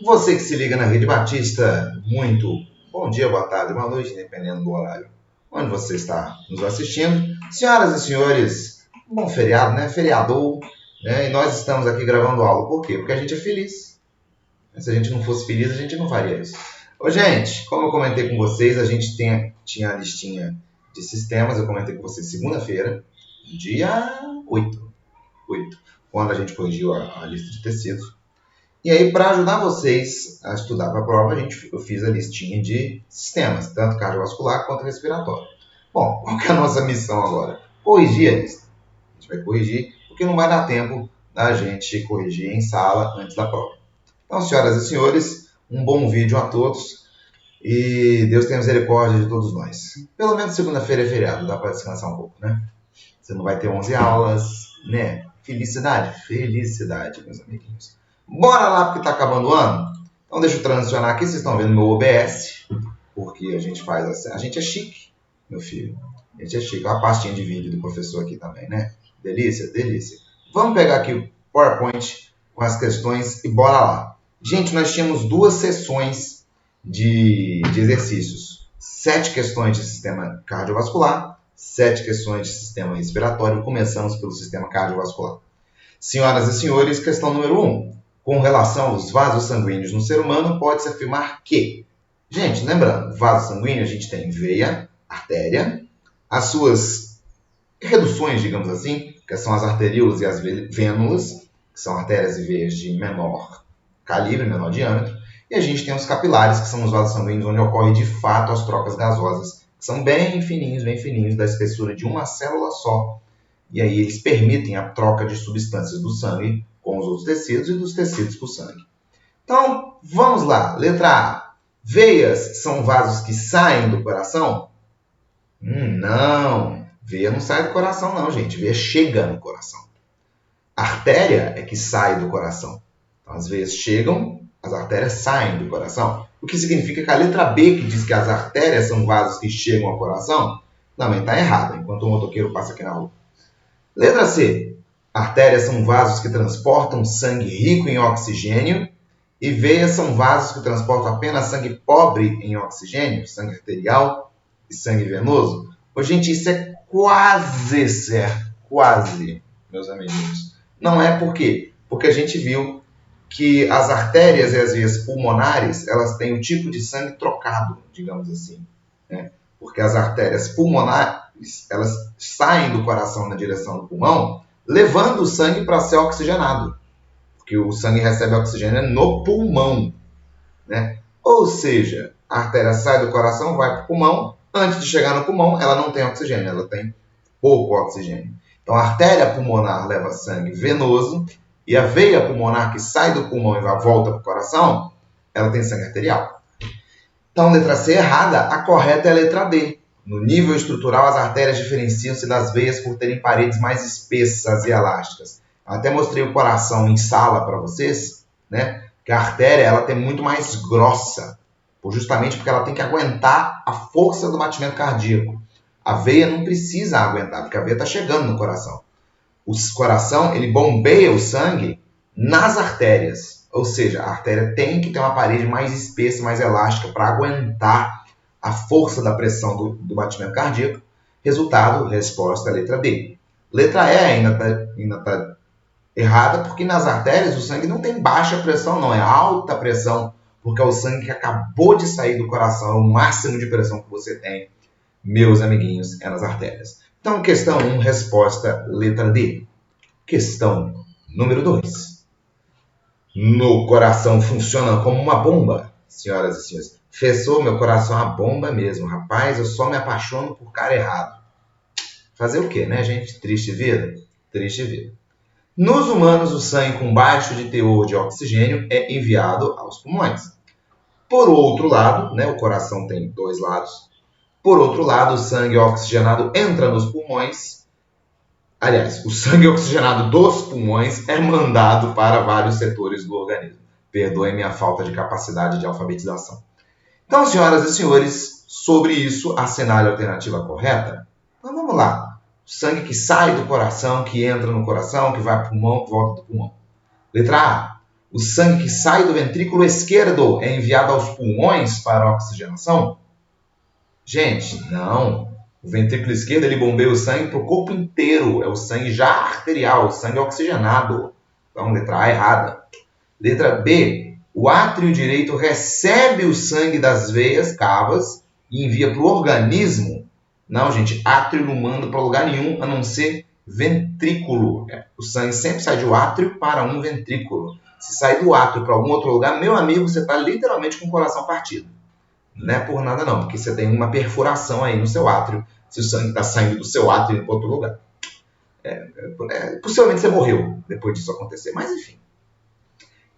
Você que se liga na Rede Batista, muito bom dia, boa tarde, boa noite, dependendo do horário onde você está nos assistindo. Senhoras e senhores, bom feriado, né? Feriadou, né? E nós estamos aqui gravando aula. Por quê? Porque a gente é feliz. Se a gente não fosse feliz, a gente não faria isso. Ô, gente, como eu comentei com vocês, a gente tinha a listinha de sistemas. Eu comentei com vocês segunda-feira, dia 8, quando a gente corrigiu a lista de tecidos. E aí, para ajudar vocês a estudar para a prova, eu fiz a listinha de sistemas, tanto cardiovascular quanto respiratório. Bom, qual que é a nossa missão agora? Corrigir a lista. A gente vai corrigir, porque não vai dar tempo da gente corrigir em sala antes da prova. Então, senhoras e senhores, um bom vídeo a todos e Deus tenha misericórdia de todos nós. Pelo menos segunda-feira é feriado, dá para descansar um pouco, né? Você não vai ter 11 aulas, né? Felicidade, meus amiguinhos. Bora lá, porque está acabando o ano. Então deixa eu transicionar aqui, vocês estão vendo meu OBS, porque a gente faz assim. A gente é chique, meu filho. A gente é chique. Olha a pastinha de vídeo do professor aqui também, né? Delícia. Vamos pegar aqui o PowerPoint com as questões e bora lá. Gente, nós tínhamos 2 sessões de exercícios. 7 questões de sistema cardiovascular, 7 questões de sistema respiratório. Começamos pelo sistema cardiovascular. Senhoras e senhores, questão número 1. Com relação aos vasos sanguíneos no ser humano, pode-se afirmar que... Gente, lembrando, vaso sanguíneo a gente tem veia, artéria, as suas reduções, digamos assim, que são as arteríolas e as vênulas, que são artérias e veias de menor calibre, menor diâmetro, e a gente tem os capilares, que são os vasos sanguíneos onde ocorre de fato as trocas gasosas, que são bem fininhos, da espessura de uma célula só, e aí eles permitem a troca de substâncias do sangue com os outros tecidos e dos tecidos com o sangue. Então, vamos lá. Letra A. Veias são vasos que saem do coração? Não. Veia não sai do coração, não, gente. Veia chega no coração. Artéria é que sai do coração. Então, as veias chegam, as artérias saem do coração. O que significa que a letra B, que diz que as artérias são vasos que chegam ao coração, também está errada, enquanto o motoqueiro passa aqui na rua. Letra C. Artérias são vasos que transportam sangue rico em oxigênio e veias são vasos que transportam apenas sangue pobre em oxigênio, sangue arterial e sangue venoso. Ô, gente, isso é quase certo. Quase, meus amiguinhos. Não é por quê? Porque a gente viu que as artérias e as veias pulmonares, elas têm o tipo de sangue trocado, digamos assim, né? Porque as artérias pulmonares, elas saem do coração na direção do pulmão, levando o sangue para ser oxigenado. Porque o sangue recebe oxigênio no pulmão, né? Ou seja, a artéria sai do coração, vai para o pulmão. Antes de chegar no pulmão, ela não tem oxigênio, ela tem pouco oxigênio. Então, a artéria pulmonar leva sangue venoso e a veia pulmonar que sai do pulmão e volta para o coração, ela tem sangue arterial. Então, letra C errada, a correta é a letra D. No nível estrutural, as artérias diferenciam-se das veias por terem paredes mais espessas e elásticas. Eu até mostrei o coração em sala para vocês, né? Que a artéria ela tem muito mais grossa, justamente porque ela tem que aguentar a força do batimento cardíaco. A veia não precisa aguentar, porque a veia está chegando no coração. O coração ele bombeia o sangue nas artérias. Ou seja, a artéria tem que ter uma parede mais espessa, mais elástica, para aguentar a força da pressão do batimento cardíaco. Resultado, resposta, letra D. Letra E ainda está errada, porque nas artérias o sangue não tem baixa pressão, não, é alta pressão, porque é o sangue que acabou de sair do coração, é o máximo de pressão que você tem, meus amiguinhos, é nas artérias. Então, questão 1, resposta, letra D. Questão número 2. No coração funciona como uma bomba, senhoras e senhores. Fessou, meu coração é uma bomba mesmo. Rapaz, eu só me apaixono por cara errado. Fazer o quê, né, gente? Triste vida? Triste vida. Nos humanos, o sangue com baixo de teor de oxigênio é enviado aos pulmões. Por outro lado, né, o coração tem 2 lados. Por outro lado, o sangue oxigenado entra nos pulmões. Aliás, o sangue oxigenado dos pulmões é mandado para vários setores do organismo. Perdoem minha falta de capacidade de alfabetização. Então, senhoras e senhores, sobre isso, assinale a alternativa correta. Então, vamos lá. O sangue que sai do coração, que entra no coração, que vai para o pulmão, que volta do pulmão. Letra A. o sangue que sai do ventrículo esquerdo é enviado aos pulmões para oxigenação? Gente, não. O ventrículo esquerdo ele bombeia o sangue para o corpo inteiro. É o sangue já arterial, o sangue oxigenado. Então, letra A errada. Letra B. O átrio direito recebe o sangue das veias cavas e envia para o organismo. Não, gente, átrio não manda para lugar nenhum, a não ser ventrículo. O sangue sempre sai do átrio para um ventrículo. Se sair do átrio para algum outro lugar, meu amigo, você está literalmente com o coração partido. Não é por nada não, porque você tem uma perfuração aí no seu átrio, se o sangue está saindo do seu átrio e indo para outro lugar. Possivelmente você morreu depois disso acontecer, mas enfim.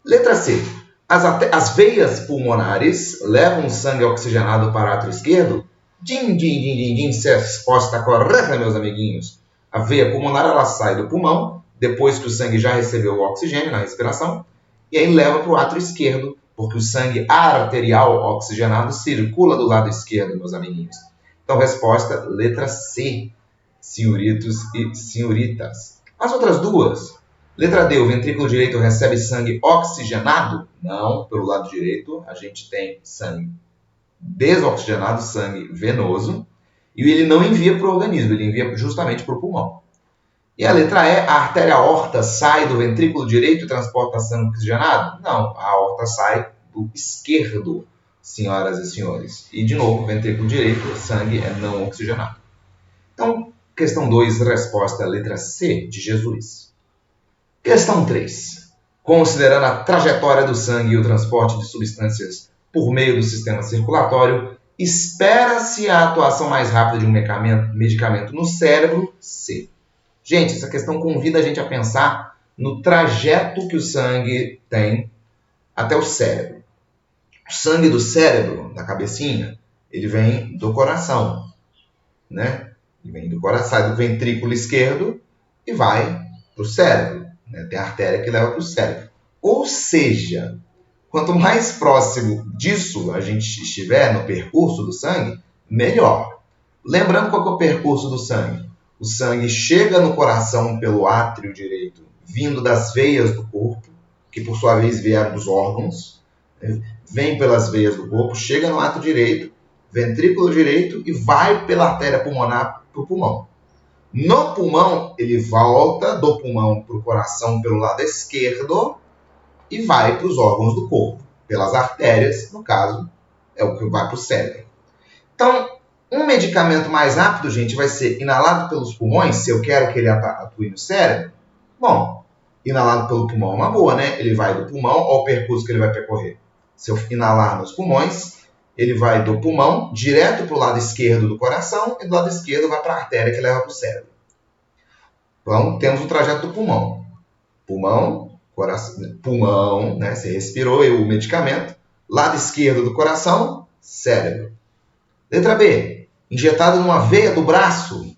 Letra C. As veias pulmonares levam o sangue oxigenado para o átrio esquerdo? Din, din, din, din, din, se a resposta correta, meus amiguinhos. A veia pulmonar ela sai do pulmão, depois que o sangue já recebeu o oxigênio na respiração, e aí leva para o átrio esquerdo, porque o sangue arterial oxigenado circula do lado esquerdo, meus amiguinhos. Então, resposta, letra C, senhoritos e senhoritas. As outras duas. Letra D, o ventrículo direito recebe sangue oxigenado? Não, pelo lado direito a gente tem sangue desoxigenado, sangue venoso, e ele não envia para o organismo, ele envia justamente para o pulmão. E a letra E, a artéria aorta sai do ventrículo direito e transporta sangue oxigenado? Não, a aorta sai do esquerdo, senhoras e senhores. E, de novo, ventrículo direito, o sangue é não oxigenado. Então, questão 2, resposta letra C, de Jesus. Questão 3. Considerando a trajetória do sangue e o transporte de substâncias por meio do sistema circulatório, espera-se a atuação mais rápida de um medicamento no cérebro? C. Gente, essa questão convida a gente a pensar no trajeto que o sangue tem até o cérebro. O sangue do cérebro, da cabecinha, ele vem do coração, né? Ele vem do coração, sai do ventrículo esquerdo e vai para o cérebro, né? Tem a artéria que leva para o cérebro. Ou seja, quanto mais próximo disso a gente estiver no percurso do sangue, melhor. Lembrando qual que é o percurso do sangue? O sangue chega no coração pelo átrio direito, vindo das veias do corpo, que por sua vez vieram dos órgãos, vem pelas veias do corpo, chega no átrio direito, ventrículo direito e vai pela artéria pulmonar para o pulmão. No pulmão, ele volta do pulmão para o coração pelo lado esquerdo e vai para os órgãos do corpo, pelas artérias, no caso, é o que vai para o cérebro. Então, um medicamento mais rápido, gente, vai ser inalado pelos pulmões, se eu quero que ele atue no cérebro. Bom, inalado pelo pulmão é uma boa, né? Ele vai do pulmão ao percurso que ele vai percorrer. Se eu inalar nos pulmões, ele vai do pulmão direto para o lado esquerdo do coração e do lado esquerdo vai para a artéria que leva para o cérebro. Então, temos o trajeto do pulmão. Pulmão, coração, pulmão, né? Você respirou o medicamento. Lado esquerdo do coração, cérebro. Letra B. Injetado numa veia do braço.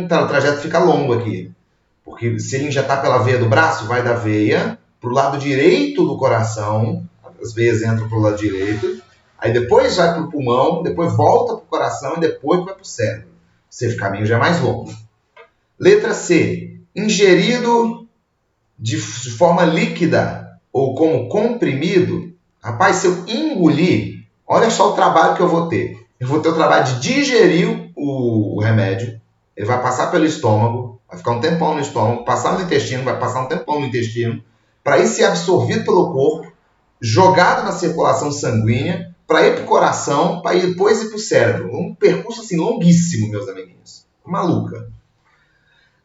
Tá, o trajeto fica longo aqui. Porque se ele injetar pela veia do braço, vai da veia para o lado direito do coração. As veias entram para o lado direito. Aí depois vai para o pulmão, depois volta para o coração e depois vai para o cérebro. Esse caminho já é mais longo. Letra C. Ingerido de forma líquida ou como comprimido. Rapaz, se eu engolir, olha só o trabalho que eu vou ter. Eu vou ter o trabalho de digerir o remédio. Ele vai passar pelo estômago, vai ficar um tempão no estômago, passar no intestino, vai passar um tempão no intestino, para ir ser absorvido pelo corpo, jogado na circulação sanguínea, para ir para o coração, para depois ir para o cérebro. Um percurso assim longuíssimo, meus amiguinhos. Maluca.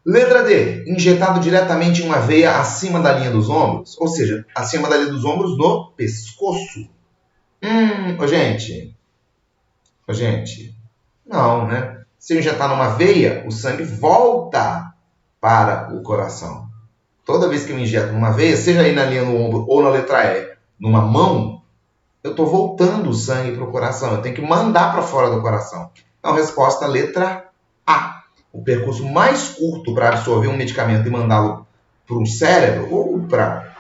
Letra D. Injetado diretamente em uma veia acima da linha dos ombros, ou seja, acima da linha dos ombros no pescoço. Gente, não, né? Se eu injetar numa veia, o sangue volta para o coração. Toda vez que eu injeto numa veia, seja aí na linha do ombro ou na letra E, numa mão, eu estou voltando o sangue para o coração. Eu tenho que mandar para fora do coração. Então, resposta letra A. O percurso mais curto para absorver um medicamento e mandá-lo para um cérebro ou para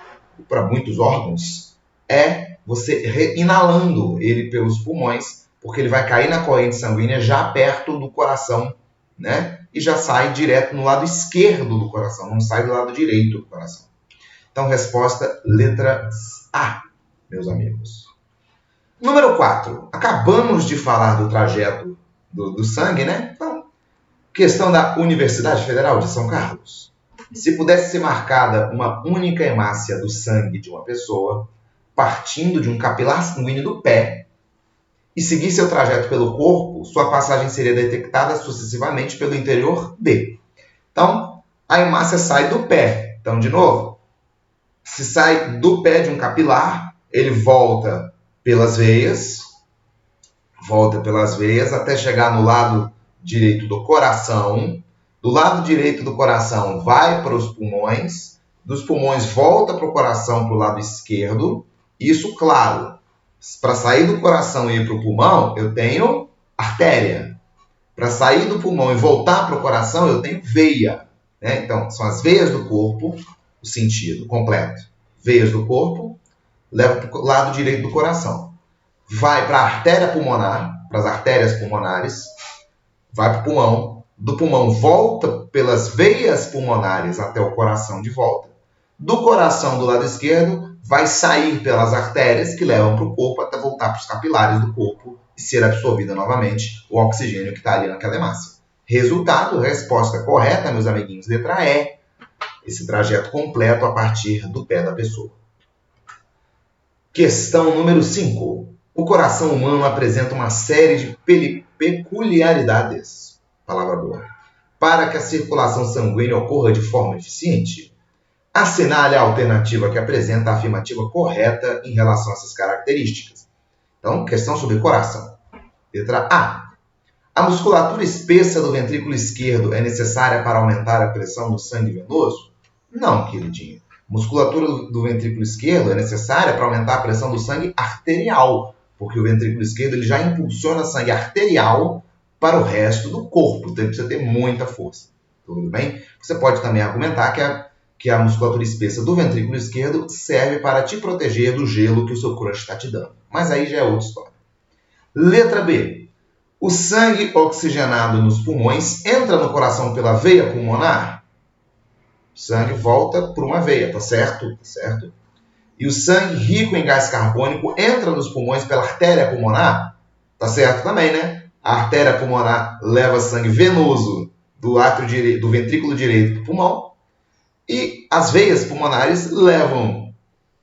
muitos órgãos é você inalando ele pelos pulmões, porque ele vai cair na corrente sanguínea já perto do coração, né? E já sai direto no lado esquerdo do coração, não sai do lado direito do coração. Então, resposta letra A, meus amigos. Número 4. Acabamos de falar do trajeto do sangue, né? Então, questão da Universidade Federal de São Carlos. Se pudesse ser marcada uma única hemácia do sangue de uma pessoa, partindo de um capilar sanguíneo do pé, e seguir seu trajeto pelo corpo, sua passagem seria detectada sucessivamente pelo interior D. Então, a hemácia sai do pé. Então, de novo, se sai do pé de um capilar, ele volta pelas veias até chegar no lado direito do coração. Do lado direito do coração vai para os pulmões, dos pulmões volta para o coração, para o lado esquerdo. Isso, claro, para sair do coração e ir para o pulmão, eu tenho artéria. Para sair do pulmão e voltar para o coração, eu tenho veia. Né? Então, são as veias do corpo, o sentido completo. Veias do corpo, leva para o lado direito do coração. Vai para a artéria pulmonar, para as artérias pulmonares, vai para o pulmão, do pulmão volta pelas veias pulmonares até o coração de volta. Do coração do lado esquerdo, vai sair pelas artérias que levam para o corpo até voltar para os capilares do corpo e ser absorvido novamente o oxigênio que está ali naquela hemácia. Resultado, resposta correta, meus amiguinhos, letra E. Esse trajeto completo a partir do pé da pessoa. Questão número 5. O coração humano apresenta uma série de peculiaridades, palavra boa, para que a circulação sanguínea ocorra de forma eficiente. Assinale a alternativa que apresenta a afirmativa correta em relação a essas características. Então, questão sobre coração. Letra A. A musculatura espessa do ventrículo esquerdo é necessária para aumentar a pressão do sangue venoso? Não, queridinho. Musculatura do ventrículo esquerdo é necessária para aumentar a pressão do sangue arterial, porque o ventrículo esquerdo ele já impulsiona sangue arterial para o resto do corpo, então ele precisa ter muita força. Tudo bem? Você pode também argumentar que a musculatura espessa do ventrículo esquerdo serve para te proteger do gelo que o seu crush está te dando. Mas aí já é outra história. Letra B. O sangue oxigenado nos pulmões entra no coração pela veia pulmonar? O sangue volta por uma veia, tá certo? Tá certo. E o sangue rico em gás carbônico entra nos pulmões pela artéria pulmonar? Tá certo também, né? A artéria pulmonar leva sangue venoso do ventrículo direito para o pulmão e as veias pulmonares levam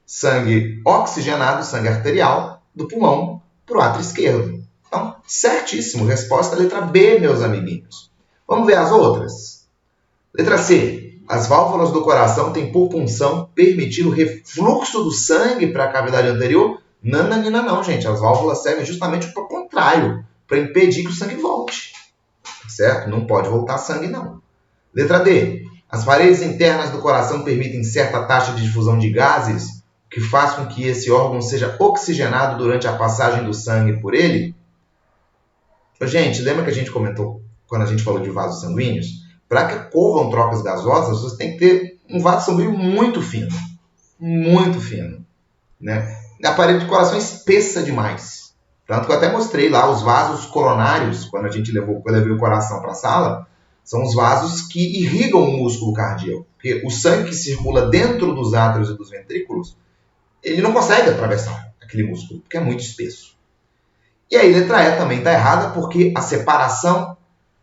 sangue oxigenado, sangue arterial, do pulmão para o átrio esquerdo. Então, certíssimo. Resposta letra B, meus amiguinhos. Vamos ver as outras? Letra C. As válvulas do coração têm por função permitir o refluxo do sangue para a cavidade anterior? Não, gente. As válvulas servem justamente para o contrário, para impedir que o sangue volte. Certo? Não pode voltar sangue, não. Letra D. As paredes internas do coração permitem certa taxa de difusão de gases, o que faz com que esse órgão seja oxigenado durante a passagem do sangue por ele? Gente, lembra que a gente comentou, quando a gente falou de vasos sanguíneos? Para que ocorram trocas gasosas, você tem que ter um vaso sanguíneo muito fino. Muito fino. Né? A parede do coração é espessa demais. Tanto que eu até mostrei lá os vasos coronários, quando eu levei o coração para a sala, são os vasos que irrigam o músculo cardíaco. Porque o sangue que circula dentro dos átrios e dos ventrículos, ele não consegue atravessar aquele músculo, porque é muito espesso. E aí, letra E também está errada, porque a separação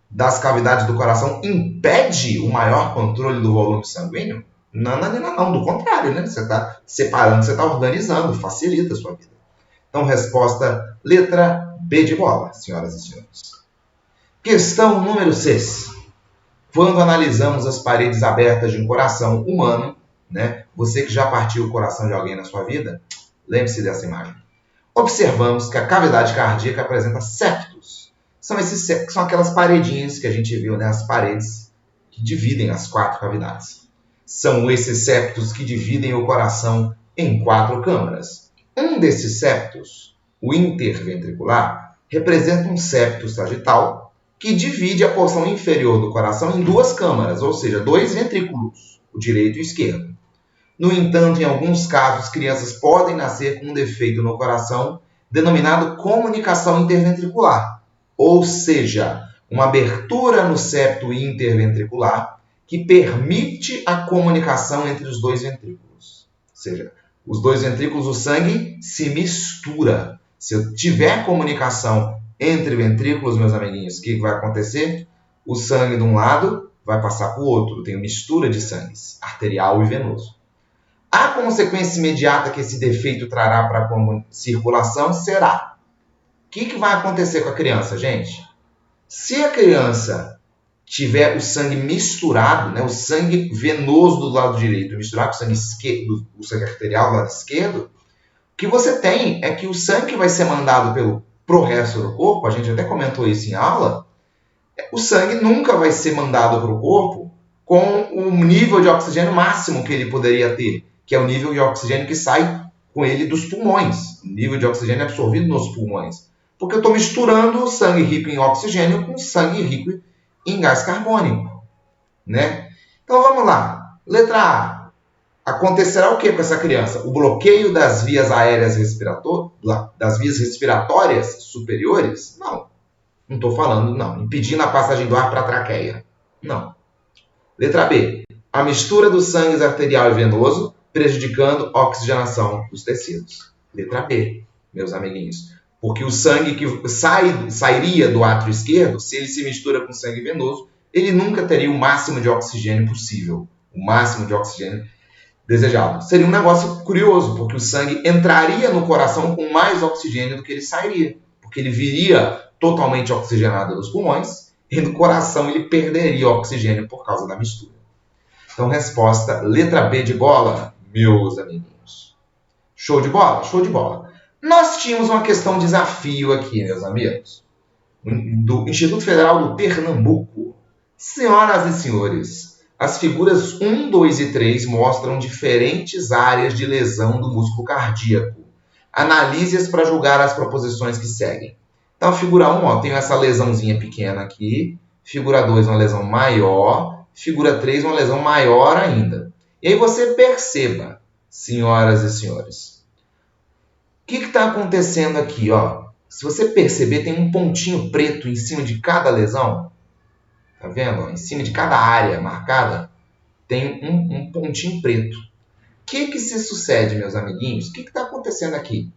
das cavidades do coração impede o maior controle do volume sanguíneo? Não, do contrário, né? Você está separando, você está organizando, facilita a sua vida. Então, resposta letra B de bola, senhoras e senhores. Questão número 6. Quando analisamos as paredes abertas de um coração humano, né? Você que já partiu o coração de alguém na sua vida, lembre-se dessa imagem. Observamos que a cavidade cardíaca apresenta septos. São aquelas paredinhas que a gente viu, né? As paredes que dividem as 4 cavidades. São esses septos que dividem o coração em 4 câmaras. Um desses septos, o interventricular, representa um septo sagital que divide a porção inferior do coração em 2 câmaras, ou seja, 2 ventrículos, o direito e o esquerdo. No entanto, em alguns casos, crianças podem nascer com um defeito no coração denominado comunicação interventricular, ou seja, uma abertura no septo interventricular que permite a comunicação entre os 2 ventrículos. seja, os dois ventrículos, o sangue se mistura. Se eu tiver comunicação entre ventrículos, meus amiguinhos, o que vai acontecer? O sangue de um lado vai passar para o outro. Tem mistura de sangues, arterial e venoso. A consequência imediata que esse defeito trará para a circulação será: o que vai acontecer com a criança, gente? Se a criança tiver o sangue misturado, né, o sangue venoso do lado direito misturado com o sangue esquerdo, o sangue arterial do lado esquerdo, o que você tem é que o sangue vai ser mandado pro resto do corpo, a gente até comentou isso em aula, o sangue nunca vai ser mandado para o corpo com o nível de oxigênio máximo que ele poderia ter, que é o nível de oxigênio que sai com ele dos pulmões, o nível de oxigênio absorvido nos pulmões. Porque eu estou misturando o sangue rico em oxigênio com sangue rico em gás carbônico, né? Então vamos lá. Letra A. Acontecerá o que com essa criança? O bloqueio das vias aéreas respiratórias superiores? Não. Não estou falando, não. Impedindo a passagem do ar para a traqueia. Não. Letra B. A mistura do sangue arterial e venoso, prejudicando a oxigenação dos tecidos. Letra B, meus amiguinhos. Porque o sangue que sairia do átrio esquerdo, se ele se mistura com sangue venoso, ele nunca teria o máximo de oxigênio possível. O máximo de oxigênio desejado. Seria um negócio curioso, porque o sangue entraria no coração com mais oxigênio do que ele sairia. Porque ele viria totalmente oxigenado dos pulmões, e no coração ele perderia oxigênio por causa da mistura. Então, resposta letra B de bola, meus amiguinhos. Show de bola? Show de bola. Nós tínhamos uma questão desafio aqui, meus amigos, do Instituto Federal do Pernambuco. Senhoras e senhores, as figuras 1, 2 e 3 mostram diferentes áreas de lesão do músculo cardíaco. Analise-as para julgar as proposições que seguem. Então, a figura 1, tem essa lesãozinha pequena aqui. Figura 2, uma lesão maior. Figura 3, uma lesão maior ainda. E aí você perceba, senhoras e senhores, o que está acontecendo aqui? Se você perceber, tem um pontinho preto em cima de cada lesão. Tá vendo? Em cima de cada área marcada, tem um pontinho preto. O que se sucede, meus amiguinhos? O que está acontecendo aqui?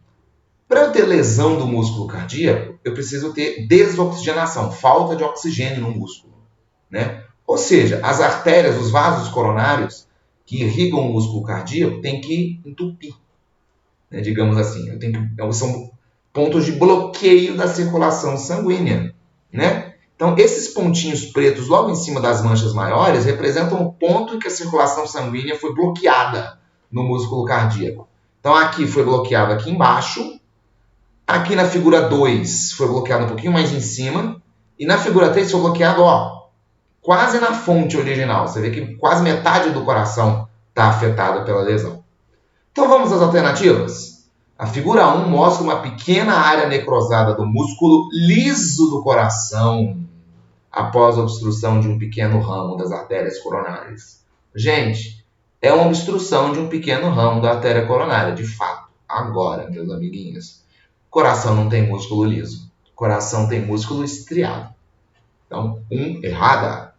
Para eu ter lesão do músculo cardíaco, eu preciso ter desoxigenação, falta de oxigênio no músculo, né? Ou seja, as artérias, os vasos coronários que irrigam o músculo cardíaco têm que entupir, né? Digamos assim. São pontos de bloqueio da circulação sanguínea, né? Então, esses pontinhos pretos logo em cima das manchas maiores representam o ponto em que a circulação sanguínea foi bloqueada no músculo cardíaco. Então, aqui foi bloqueado aqui embaixo. Aqui na figura 2 foi bloqueado um pouquinho mais em cima. E na figura 3 foi bloqueado, quase na fonte original. Você vê que quase metade do coração está afetada pela lesão. Então vamos às alternativas? A figura 1 mostra uma pequena área necrosada do músculo liso do coração após a obstrução de um pequeno ramo das artérias coronárias. Gente, é uma obstrução de um pequeno ramo da artéria coronária, de fato. Agora, meus amiguinhos, coração não tem músculo liso. Coração tem músculo estriado. Então, 1, errada.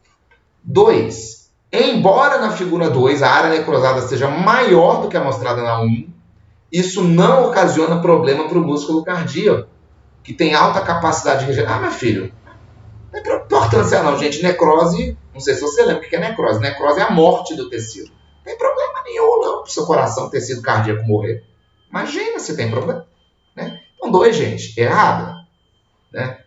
2. Embora na figura 2 a área necrosada seja maior do que a mostrada na 1, isso não ocasiona problema para o músculo cardíaco, que tem alta capacidade de regenerar. Meu filho, não é importância não, gente. Necrose, não sei se você lembra o que é necrose. Necrose é a morte do tecido. Não tem problema nenhum não para o seu coração, tecido cardíaco morrer. Imagina se tem problema, né? Então, 2, gente, errada, né?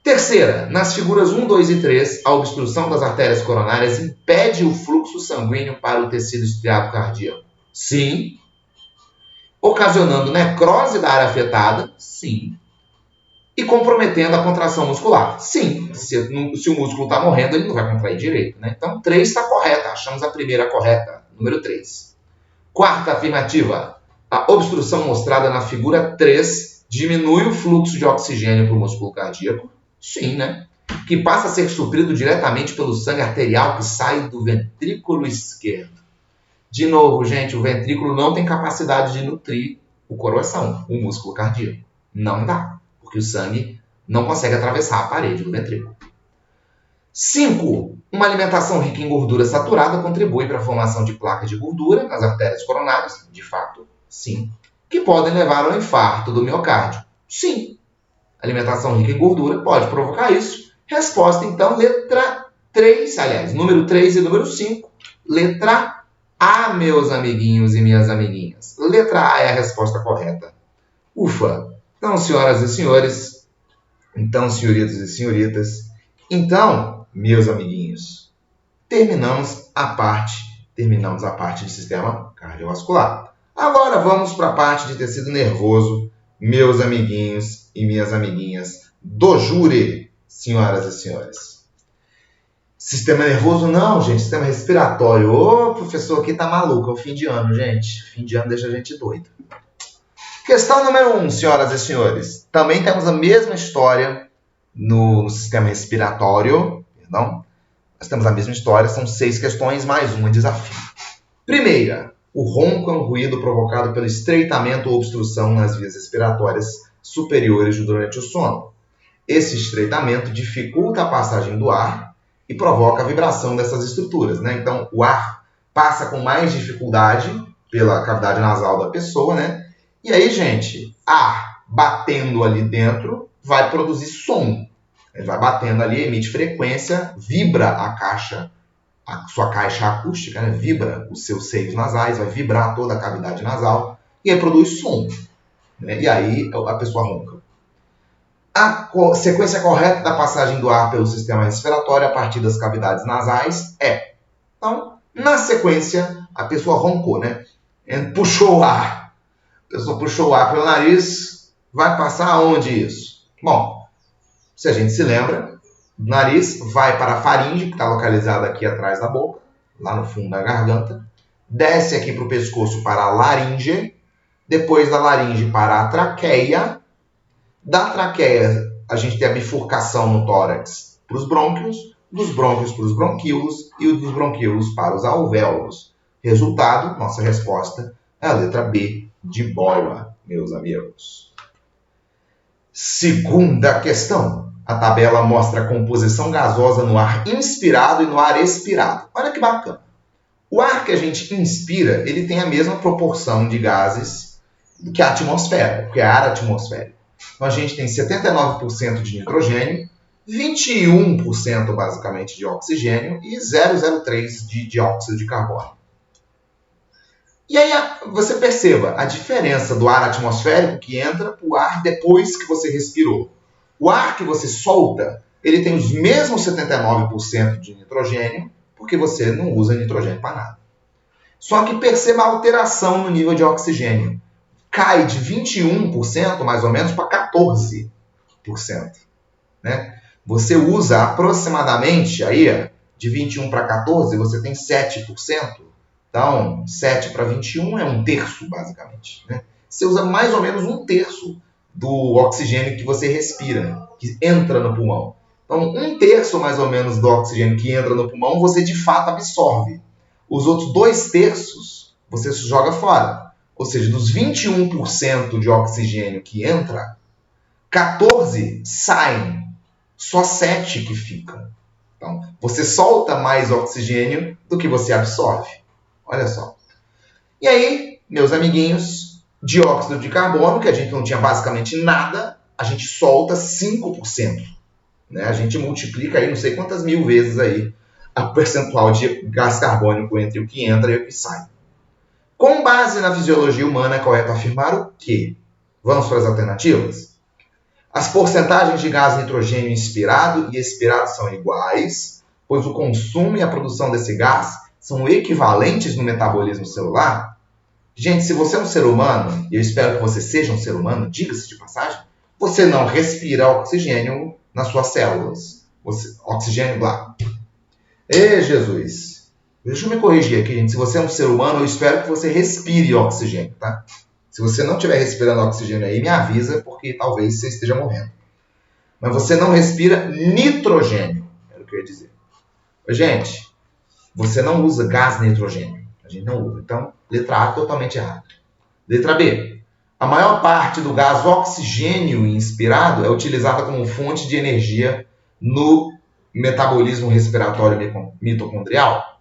Terceira, nas figuras 1, 2 e 3, a obstrução das artérias coronárias impede o fluxo sanguíneo para o tecido estriado cardíaco. Sim. Ocasionando necrose da área afetada. Sim. E comprometendo a contração muscular. Sim. Se o músculo está morrendo, ele não vai contrair direito, né? Então, 3 está correta. Achamos a primeira correta. Número 3. Quarta afirmativa. A obstrução mostrada na figura 3 diminui o fluxo de oxigênio para o músculo cardíaco. Sim, né? Que passa a ser suprido diretamente pelo sangue arterial que sai do ventrículo esquerdo. De novo, gente, o ventrículo não tem capacidade de nutrir o coração, o músculo cardíaco. Não dá, porque o sangue não consegue atravessar a parede do ventrículo. 5. Uma alimentação rica em gordura saturada contribui para a formação de placas de gordura nas artérias coronárias, de fato, sim, que podem levar ao infarto do miocárdio. Sim, alimentação rica em gordura pode provocar isso. Resposta, então, letra 3, aliás, número 3 e número 5. Letra A, meus amiguinhos e minhas amiguinhas. Letra A é a resposta correta. Ufa! Então, senhoras e senhores, então, senhoritos e senhoritas, então, meus amiguinhos, terminamos a parte de sistema cardiovascular. Agora vamos para a parte de tecido nervoso, meus amiguinhos e minhas amiguinhas do júri, senhoras e senhores. Sistema nervoso não, gente, sistema respiratório. Ô, professor aqui tá maluco, é o fim de ano, gente. Fim de ano deixa a gente doido. Questão número 1, senhoras e senhores. Também temos a mesma história no sistema respiratório, perdão. Nós temos a mesma história, são 6 questões mais um desafio. Primeira, o ronco é um ruído provocado pelo estreitamento ou obstrução nas vias respiratórias superiores durante o sono. Esse estreitamento dificulta a passagem do ar e provoca a vibração dessas estruturas, né? Então, o ar passa com mais dificuldade pela cavidade nasal da pessoa, né? E aí, gente, ar batendo ali dentro vai produzir som. Ele vai batendo ali, emite frequência, vibra a sua caixa acústica, né? Vibra os seus seios nasais, vai vibrar toda a cavidade nasal e aí produz som, né? E aí a pessoa ronca. A sequência correta da passagem do ar pelo sistema respiratório a partir das cavidades nasais é... Então, na sequência, a pessoa roncou, né? Puxou o ar. A pessoa puxou o ar pelo nariz, vai passar aonde isso? Bom, se a gente se lembra, o nariz vai para a faringe, que está localizada aqui atrás da boca, lá no fundo da garganta, desce aqui para o pescoço para a laringe, depois da laringe para a traqueia, da traqueia a gente tem a bifurcação no tórax para os brônquios, dos brônquios para os bronquíolos e dos bronquíolos para os alvéolos. Resultado, nossa resposta é a letra B de bola, meus amigos. Segunda questão. A tabela mostra a composição gasosa no ar inspirado e no ar expirado. Olha que bacana. O ar que a gente inspira, ele tem a mesma proporção de gases que a atmosfera, que é ar atmosférico. Então a gente tem 79% de nitrogênio, 21% basicamente de oxigênio e 0,03% de dióxido de carbono. E aí você perceba a diferença do ar atmosférico que entra para o ar depois que você respirou. O ar que você solta, ele tem os mesmos 79% de nitrogênio, porque você não usa nitrogênio para nada. Só que perceba a alteração no nível de oxigênio. Cai de 21% mais ou menos para 14%. Né? Você usa aproximadamente, aí, de 21 para 14, você tem 7%. Então, 7 para 21 é 1/3, basicamente. Né? Você usa mais ou menos 1/3 do oxigênio que você respira, que entra no pulmão. Então, 1/3 mais ou menos do oxigênio que entra no pulmão, você de fato absorve. Os outros 2/3 você joga fora. Ou seja, dos 21% de oxigênio que entra, 14 saem, só 7 que ficam. Então, você solta mais oxigênio do que você absorve. Olha só. E aí, meus amiguinhos, dióxido de carbono, que a gente não tinha basicamente nada, a gente solta 5%. Né? A gente multiplica aí não sei quantas mil vezes aí a percentual de gás carbônico entre o que entra e o que sai. Com base na fisiologia humana, é correto afirmar o quê? Vamos para as alternativas? As porcentagens de gás nitrogênio inspirado e expirado são iguais, pois o consumo e a produção desse gás são equivalentes no metabolismo celular. Gente, se você é um ser humano, e eu espero que você seja um ser humano, diga-se de passagem, você não respira oxigênio nas suas células. Oxigênio lá. Ê, Jesus! Deixa eu me corrigir aqui, gente. Se você é um ser humano, eu espero que você respire oxigênio, tá? Se você não estiver respirando oxigênio aí, me avisa, porque talvez você esteja morrendo. Mas você não respira nitrogênio, era o que eu ia dizer. Gente, você não usa gás nitrogênio. A gente não usa. Então, letra A totalmente errada. Letra B. A maior parte do gás oxigênio inspirado é utilizada como fonte de energia no metabolismo respiratório mitocondrial?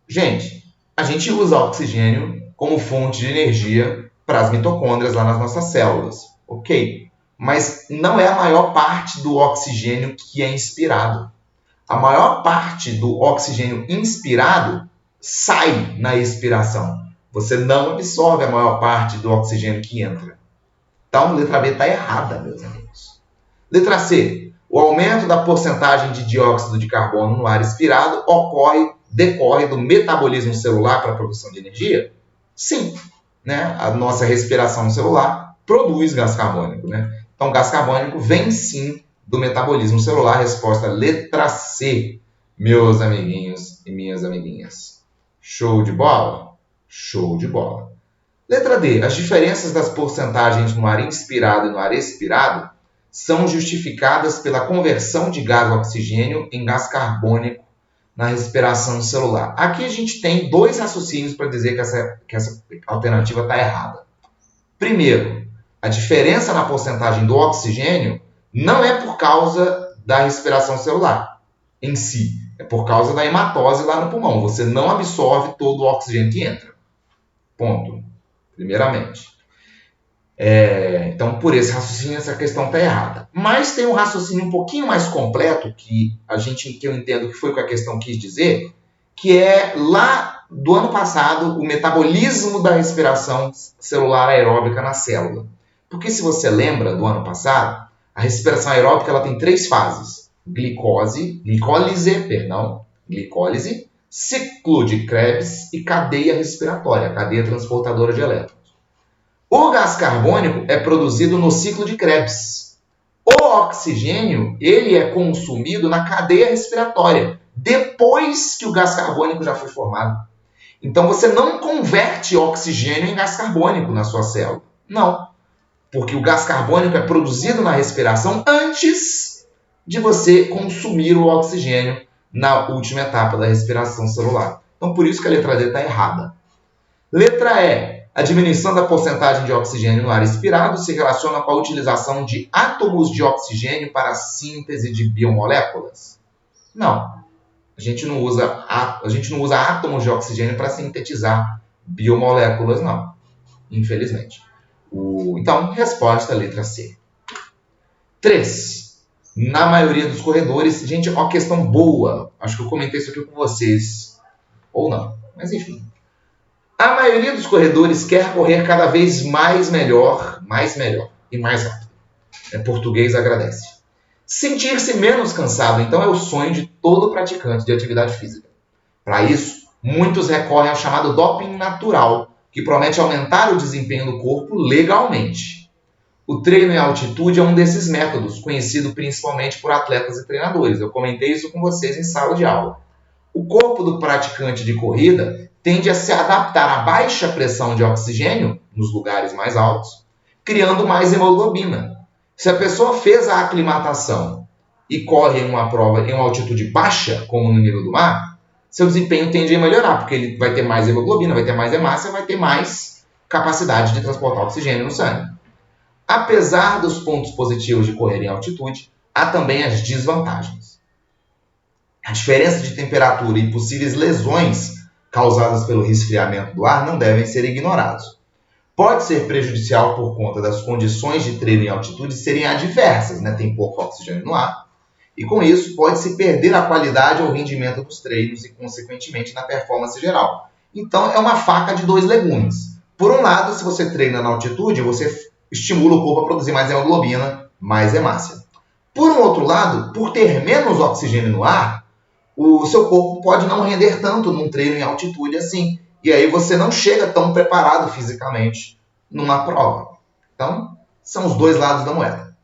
Gente, a gente usa oxigênio como fonte de energia para as mitocôndrias lá nas nossas células, ok? Mas não é a maior parte do oxigênio que é inspirado. A maior parte do oxigênio inspirado sai na expiração. Você não absorve a maior parte do oxigênio que entra. Então, letra B está errada, meus amigos. Letra C. O aumento da porcentagem de dióxido de carbono no ar expirado decorre do metabolismo celular para a produção de energia? Sim. Né? A nossa respiração celular produz gás carbônico. Né? Então, gás carbônico vem sim do metabolismo celular. Resposta letra C, meus amiguinhos e minhas amiguinhas. Show de bola? Show de bola. Letra D. As diferenças das porcentagens no ar inspirado e no ar expirado são justificadas pela conversão de gás oxigênio em gás carbônico na respiração celular. Aqui a gente tem dois raciocínios para dizer que essa alternativa está errada. Primeiro, a diferença na porcentagem do oxigênio não é por causa da respiração celular em si, é por causa da hematose lá no pulmão. Você não absorve todo o oxigênio que entra. Ponto. Primeiramente. Então, por esse raciocínio, essa questão está errada. Mas tem um raciocínio um pouquinho mais completo, que eu entendo que foi o que a questão quis dizer, que é lá do ano passado, o metabolismo da respiração celular aeróbica na célula. Porque se você lembra do ano passado, a respiração aeróbica ela tem 3 fases. Glicólise, ciclo de Krebs e cadeia respiratória, cadeia transportadora de elétrons. O gás carbônico é produzido no ciclo de Krebs. O oxigênio ele é consumido na cadeia respiratória, depois que o gás carbônico já foi formado. Então você não converte oxigênio em gás carbônico na sua célula. Não. Porque o gás carbônico é produzido na respiração antes de você consumir o oxigênio na última etapa da respiração celular. Então, por isso que a letra D está errada. Letra E. A diminuição da porcentagem de oxigênio no ar expirado se relaciona com a utilização de átomos de oxigênio para a síntese de biomoléculas? Não. A gente não usa átomos de oxigênio para sintetizar biomoléculas, não. Infelizmente. Então, resposta letra C. 3. Na maioria dos corredores, gente, uma questão boa. Acho que eu comentei isso aqui com vocês. Ou não, mas enfim. A maioria dos corredores quer correr cada vez mais melhor e mais rápido. Português agradece. Sentir-se menos cansado, então, é o sonho de todo praticante de atividade física. Para isso, muitos recorrem ao chamado doping natural, que promete aumentar o desempenho do corpo legalmente. O treino em altitude é um desses métodos, conhecido principalmente por atletas e treinadores. Eu comentei isso com vocês em sala de aula. O corpo do praticante de corrida tende a se adaptar à baixa pressão de oxigênio nos lugares mais altos, criando mais hemoglobina. Se a pessoa fez a aclimatação e corre em uma prova em uma altitude baixa, como no nível do mar, seu desempenho tende a melhorar, porque ele vai ter mais hemoglobina, vai ter mais hemácia, vai ter mais capacidade de transportar oxigênio no sangue. Apesar dos pontos positivos de correr em altitude, há também as desvantagens. A diferença de temperatura e possíveis lesões causadas pelo resfriamento do ar não devem ser ignorados. Pode ser prejudicial por conta das condições de treino em altitude serem adversas, né? Tem pouco oxigênio no ar, e com isso pode-se perder a qualidade ou rendimento dos treinos e, consequentemente, na performance geral. Então, é uma faca de 2 legumes. Por um lado, se você treina na altitude, você estimula o corpo a produzir mais hemoglobina, mais hemácia. Por um outro lado, por ter menos oxigênio no ar, o seu corpo pode não render tanto num treino em altitude assim. E aí você não chega tão preparado fisicamente numa prova. Então, são os 2 lados da moeda.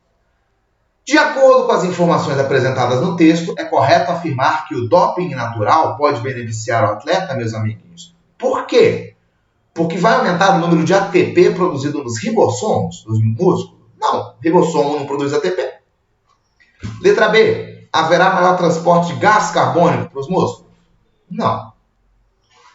De acordo com as informações apresentadas no texto, é correto afirmar que o doping natural pode beneficiar o atleta, meus amiguinhos. Por quê? Porque vai aumentar o número de ATP produzido nos ribossomos dos músculos? Não, ribossomo não produz ATP. Letra B. Haverá maior transporte de gás carbônico para os músculos? Não.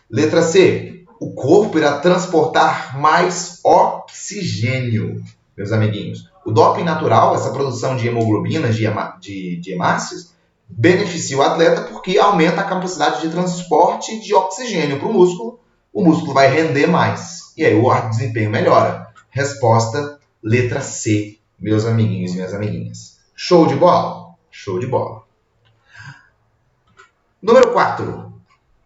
Letra C. O corpo irá transportar mais oxigênio, meus amiguinhos. O doping natural, essa produção de hemoglobinas, de hemácias, beneficia o atleta porque aumenta a capacidade de transporte de oxigênio para o músculo vai render mais. E aí o desempenho melhora. Resposta, letra C, meus amiguinhos e minhas amiguinhas. Show de bola? Show de bola. Número 4.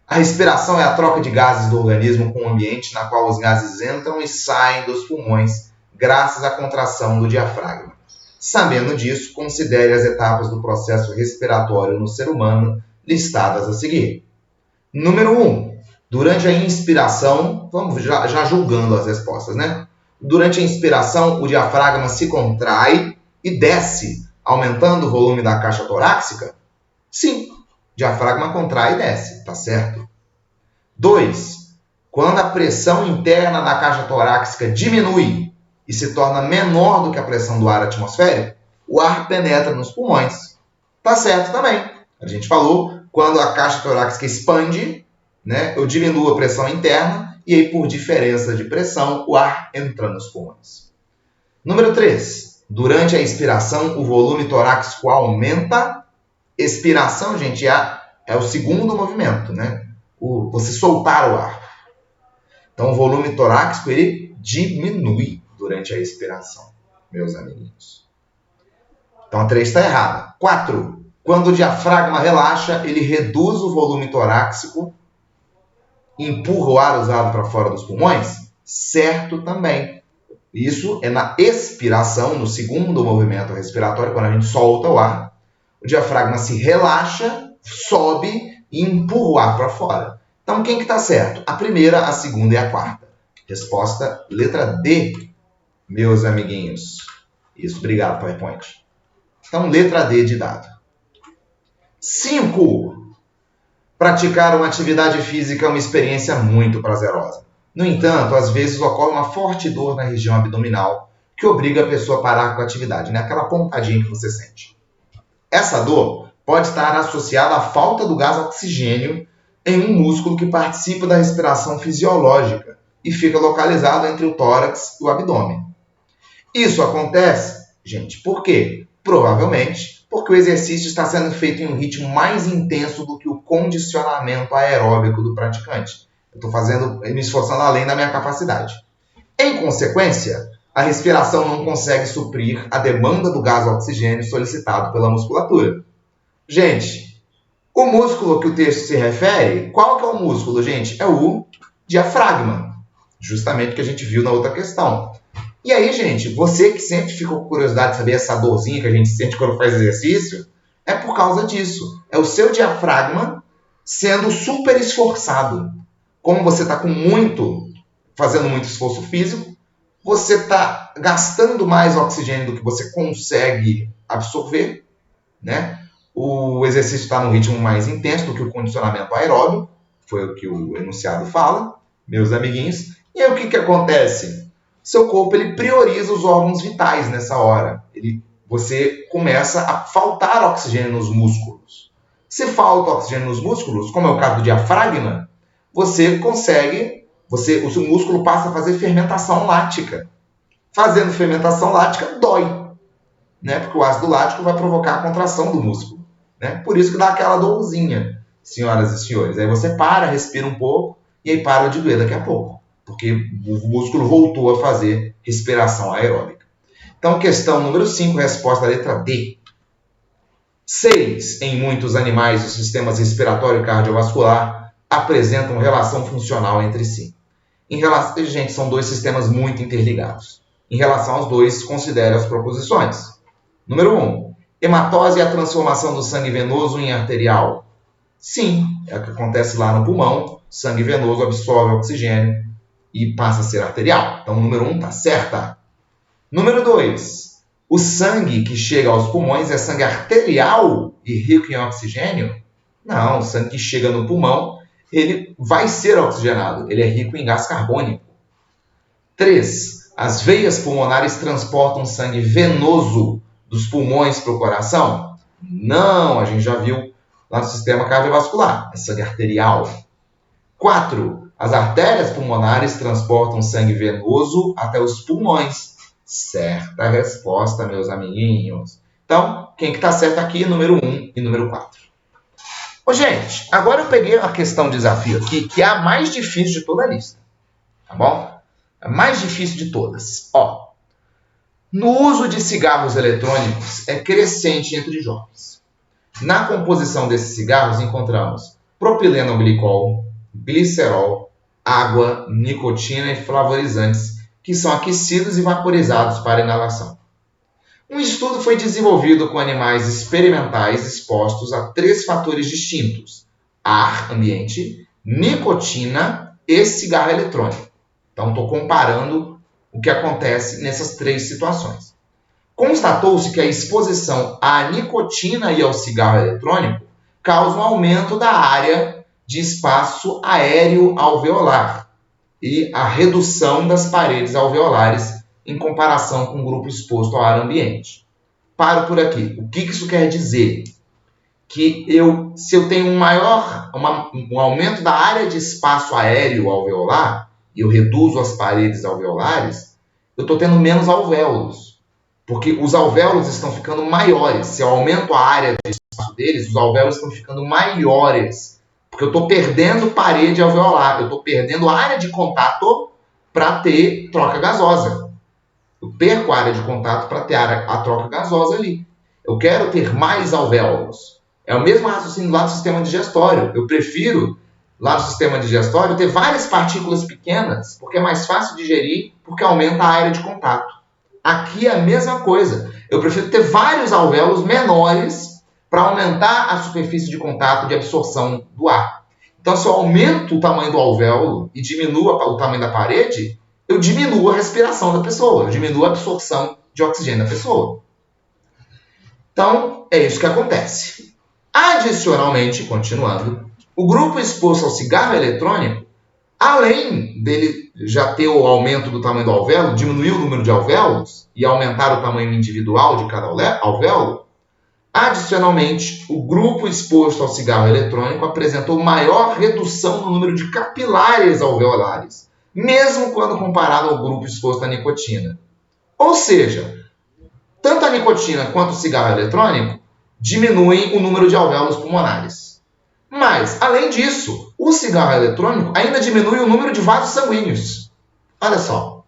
A respiração é a troca de gases do organismo com o ambiente, na qual os gases entram e saem dos pulmões, graças à contração do diafragma. Sabendo disso, considere as etapas do processo respiratório no ser humano listadas a seguir. Número 1. Durante a inspiração, vamos já julgando as respostas, né? Durante a inspiração, o diafragma se contrai e desce, aumentando o volume da caixa torácica? Sim, o diafragma contrai e desce, tá certo? 2. Quando a pressão interna da caixa torácica diminui e se torna menor do que a pressão do ar atmosférico, o ar penetra nos pulmões. Tá certo também. A gente falou, quando a caixa torácica expande, né, eu diminuo a pressão interna e aí, por diferença de pressão, o ar entra nos pulmões. Número 3. Durante a expiração, o volume torácico aumenta. Expiração, gente, é o segundo movimento, né? Você soltar o ar. Então, o volume torácico ele diminui durante a expiração, meus amiguinhos. Então, a 3 está errada. 4. Quando o diafragma relaxa, ele reduz o volume torácico e empurra o ar usado para fora dos pulmões? Certo também. Isso é na expiração, no segundo movimento respiratório, quando a gente solta o ar. O diafragma se relaxa, sobe e empurra o ar para fora. Então, quem que está certo? A primeira, a segunda e a quarta. Resposta, letra D, meus amiguinhos. Isso, obrigado, PowerPoint. Então, letra D de dado. 5. Praticar uma atividade física é uma experiência muito prazerosa. No entanto, às vezes ocorre uma forte dor na região abdominal que obriga a pessoa a parar com a atividade, né? Aquela pontadinha que você sente. Essa dor pode estar associada à falta do gás oxigênio em um músculo que participa da respiração fisiológica e fica localizado entre o tórax e o abdômen. Isso acontece, gente, por quê? Provavelmente porque o exercício está sendo feito em um ritmo mais intenso do que o condicionamento aeróbico do praticante. Eu estou me esforçando além da minha capacidade. Em consequência, a respiração não consegue suprir a demanda do gás oxigênio solicitado pela musculatura. Gente, o músculo que o texto se refere, qual que é o músculo, gente? É o diafragma, justamente o que a gente viu na outra questão. E aí, gente, você que sempre fica com curiosidade de saber essa dorzinha que a gente sente quando faz exercício, é por causa disso. É o seu diafragma sendo super esforçado. Como você está fazendo muito esforço físico, você está gastando mais oxigênio do que você consegue absorver, né? O exercício está num ritmo mais intenso do que o condicionamento aeróbico, foi o que o enunciado fala, meus amiguinhos. E aí o que acontece? Seu corpo ele prioriza os órgãos vitais nessa hora. Você começa a faltar oxigênio nos músculos. Se falta oxigênio nos músculos, como é o caso do diafragma, o músculo passa a fazer fermentação lática. Fazendo fermentação lática, dói, né? Porque o ácido lático vai provocar a contração do músculo, né? Por isso que dá aquela dorzinha, senhoras e senhores. Aí você respira um pouco, e aí para de doer daqui a pouco, porque o músculo voltou a fazer respiração aeróbica. Então, questão número 5, resposta letra D. 6. Em muitos animais, os sistemas respiratório e cardiovascular apresentam relação funcional entre si. Gente, são dois sistemas muito interligados. Em relação aos dois, considere as proposições. Número 1. Hematose é a transformação do sangue venoso em arterial. Sim, é o que acontece lá no pulmão. Sangue venoso absorve oxigênio e passa a ser arterial. Então, o número 1 está certa. Número 2. O sangue que chega aos pulmões é sangue arterial e rico em oxigênio? Não, o sangue que chega no pulmão, ele vai ser oxigenado. Ele é rico em gás carbônico. 3. As veias pulmonares transportam sangue venoso dos pulmões para o coração? Não, a gente já viu lá no sistema cardiovascular. É sangue arterial. 4. As artérias pulmonares transportam sangue venoso até os pulmões. Certa resposta, meus amiguinhos. Então, quem que está certo aqui? Número 1 e número 4. Ô, gente, agora eu peguei a questão desafio aqui, que é a mais difícil de toda a lista. Tá bom? A mais difícil de todas. Ó, no uso de cigarros eletrônicos é crescente entre jovens. Na composição desses cigarros encontramos propilenoglicol, glicerol, água, nicotina e flavorizantes, que são aquecidos e vaporizados para inalação. Um estudo foi desenvolvido com animais experimentais expostos a 3 fatores distintos: ar, ambiente, nicotina e cigarro eletrônico. Então, estou comparando o que acontece nessas 3 situações. Constatou-se que a exposição à nicotina e ao cigarro eletrônico causa um aumento da área de espaço aéreo alveolar e a redução das paredes alveolares em comparação com o grupo exposto ao ar ambiente. Paro por aqui. O que isso quer dizer? Que se eu tenho um aumento da área de espaço aéreo alveolar e eu reduzo as paredes alveolares, eu estou tendo menos alvéolos. Porque os alvéolos estão ficando maiores. Se eu aumento a área de espaço deles, os alvéolos estão ficando maiores. Porque eu estou perdendo parede alveolar. Eu estou perdendo área de contato para ter troca gasosa. Eu perco a área de contato para ter a troca gasosa ali. Eu quero ter mais alvéolos. É o mesmo raciocínio lá do sistema digestório. Eu prefiro, lá no sistema digestório, ter várias partículas pequenas, porque é mais fácil digerir, porque aumenta a área de contato. Aqui é a mesma coisa. Eu prefiro ter vários alvéolos menores para aumentar a superfície de contato de absorção do ar. Então, se eu aumento o tamanho do alvéolo e diminuo o tamanho da parede, eu diminuo a respiração da pessoa, eu diminuo a absorção de oxigênio da pessoa. Então, é isso que acontece. Adicionalmente, continuando, o grupo exposto ao cigarro eletrônico, além dele já ter o aumento do tamanho do alvéolo, diminuir o número de alvéolos e aumentar o tamanho individual de cada alvéolo, adicionalmente, o grupo exposto ao cigarro eletrônico apresentou maior redução no número de capilares alveolares, mesmo quando comparado ao grupo exposto à nicotina. Ou seja, tanto a nicotina quanto o cigarro eletrônico diminuem o número de alvéolos pulmonares. Mas, além disso, o cigarro eletrônico ainda diminui o número de vasos sanguíneos. Olha só.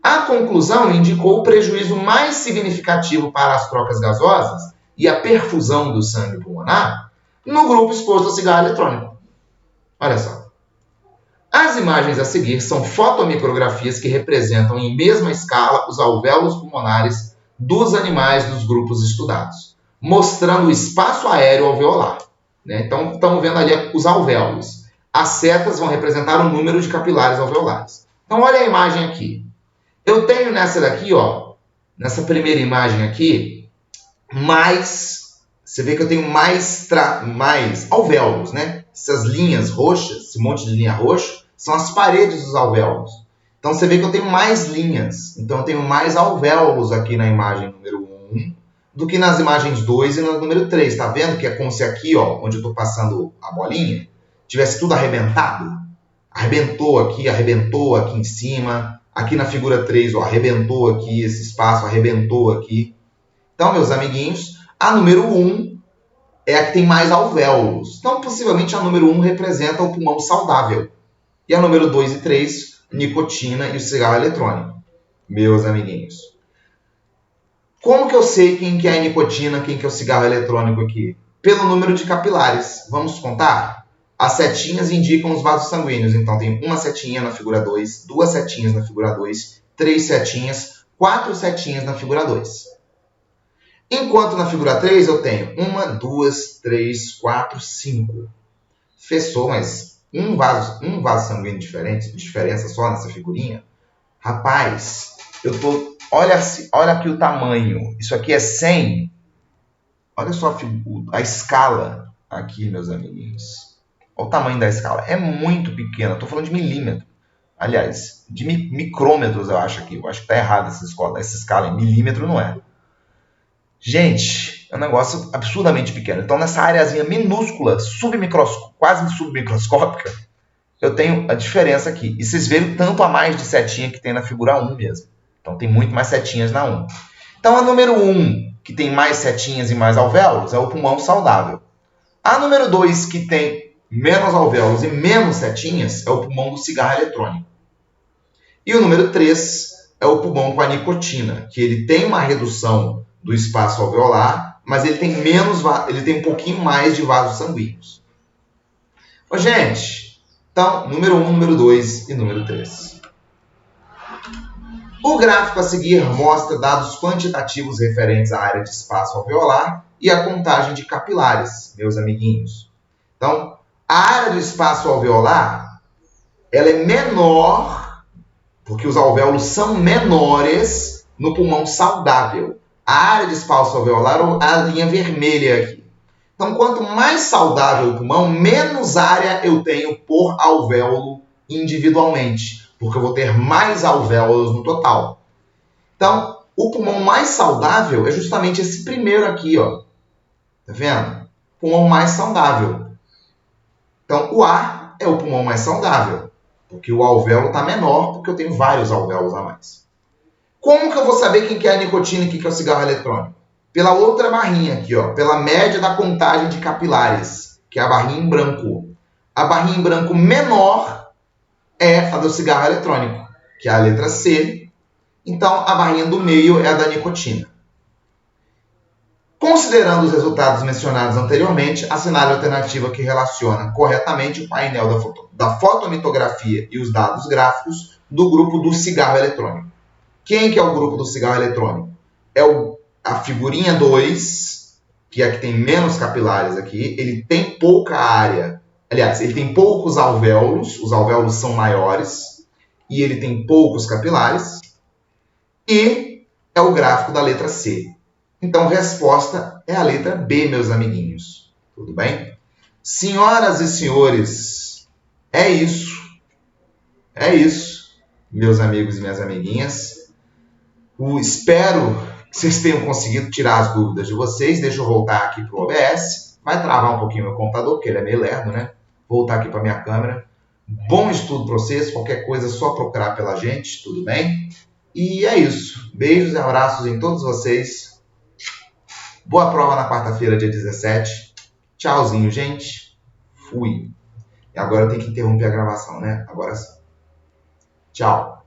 A conclusão indicou o prejuízo mais significativo para as trocas gasosas e a perfusão do sangue pulmonar no grupo exposto ao cigarro eletrônico. Olha só. As imagens a seguir são fotomicrografias que representam em mesma escala os alvéolos pulmonares dos animais dos grupos estudados, mostrando o espaço aéreo alveolar. Então, estamos vendo ali os alvéolos. As setas vão representar o número de capilares alveolares. Então, olha a imagem aqui. Eu tenho nessa daqui, ó, nessa primeira imagem aqui, você vê que eu tenho mais alvéolos, né? Essas linhas roxas, esse monte de linha roxa, são as paredes dos alvéolos. Então, você vê que eu tenho mais linhas. Então, eu tenho mais alvéolos aqui na imagem número 1 do que nas imagens 2 e na número 3. Tá vendo que é como se aqui, ó, onde eu estou passando a bolinha, tivesse tudo arrebentado? Arrebentou aqui em cima. Aqui na figura 3, ó, arrebentou aqui esse espaço, arrebentou aqui. Então, meus amiguinhos, a número 1 é a que tem mais alvéolos. Então, possivelmente, a número 1 representa o pulmão saudável. E a número 2 e 3, nicotina e o cigarro eletrônico. Meus amiguinhos. Como que eu sei quem que é a nicotina, quem que é o cigarro eletrônico aqui? Pelo número de capilares. Vamos contar? As setinhas indicam os vasos sanguíneos. Então, tem uma setinha na figura 2, 2 setinhas na figura 2, 3 setinhas, 4 setinhas na figura 2. Enquanto na figura 3 eu tenho 1, 2, 3, 4, 5. Fechou, mas um vaso sanguíneo diferença só nessa figurinha? Rapaz, olha aqui o tamanho. Isso aqui é 100. Olha só a escala aqui, meus amiguinhos. Olha o tamanho da escala. É muito pequena. Estou falando de milímetro. Aliás, de micrômetros eu acho aqui. Eu acho que está errado essa escala. Em milímetro não é. Gente, é um negócio absurdamente pequeno. Então, nessa areazinha minúscula, quase submicroscópica, eu tenho a diferença aqui. E vocês viram tanto a mais de setinha que tem na figura 1 mesmo. Então, tem muito mais setinhas na 1. Então, a número 1, que tem mais setinhas e mais alvéolos, é o pulmão saudável. A número 2, que tem menos alvéolos e menos setinhas, é o pulmão do cigarro eletrônico. E o número 3 é o pulmão com a nicotina, que ele tem uma redução do espaço alveolar, mas ele tem um pouquinho mais de vasos sanguíneos. Ô, gente, então, número 1, número 2 e número 3. O gráfico a seguir mostra dados quantitativos referentes à área de espaço alveolar e à contagem de capilares, meus amiguinhos. Então, a área do espaço alveolar, ela é menor, porque os alvéolos são menores no pulmão saudável. A área de espaço alveolar é a linha vermelha aqui. Então, quanto mais saudável o pulmão, menos área eu tenho por alvéolo individualmente, porque eu vou ter mais alvéolos no total. Então, o pulmão mais saudável é justamente esse primeiro aqui, ó. Tá vendo? Pulmão mais saudável. Então, o A é o pulmão mais saudável, porque o alvéolo está menor, porque eu tenho vários alvéolos a mais. Como que eu vou saber quem que é a nicotina e quem que é o cigarro eletrônico? Pela outra barrinha aqui, ó, pela média da contagem de capilares, que é a barrinha em branco. A barrinha em branco menor é a do cigarro eletrônico, que é a letra C. Então, a barrinha do meio é a da nicotina. Considerando os resultados mencionados anteriormente, assinale a alternativa que relaciona corretamente o painel da fotomitografia e os dados gráficos do grupo do cigarro eletrônico. Quem que é o grupo do cigarro eletrônico? É a figurinha 2, que é a que tem menos capilares aqui. Ele tem pouca área. Aliás, ele tem poucos alvéolos. Os alvéolos são maiores. E ele tem poucos capilares. E é o gráfico da letra C. Então, a resposta é a letra B, meus amiguinhos. Tudo bem? Senhoras e senhores, é isso. É isso, meus amigos e minhas amiguinhas. Espero que vocês tenham conseguido tirar as dúvidas de vocês. Deixa eu voltar aqui para o OBS. Vai travar um pouquinho meu computador, porque ele é meio lerdo, né? Voltar aqui para a minha câmera. Bom estudo para vocês. Qualquer coisa é só procurar pela gente, tudo bem? E é isso. Beijos e abraços em todos vocês. Boa prova na quarta-feira, dia 17. Tchauzinho, gente. Fui. E agora eu tenho que interromper a gravação, né? Agora sim. Tchau.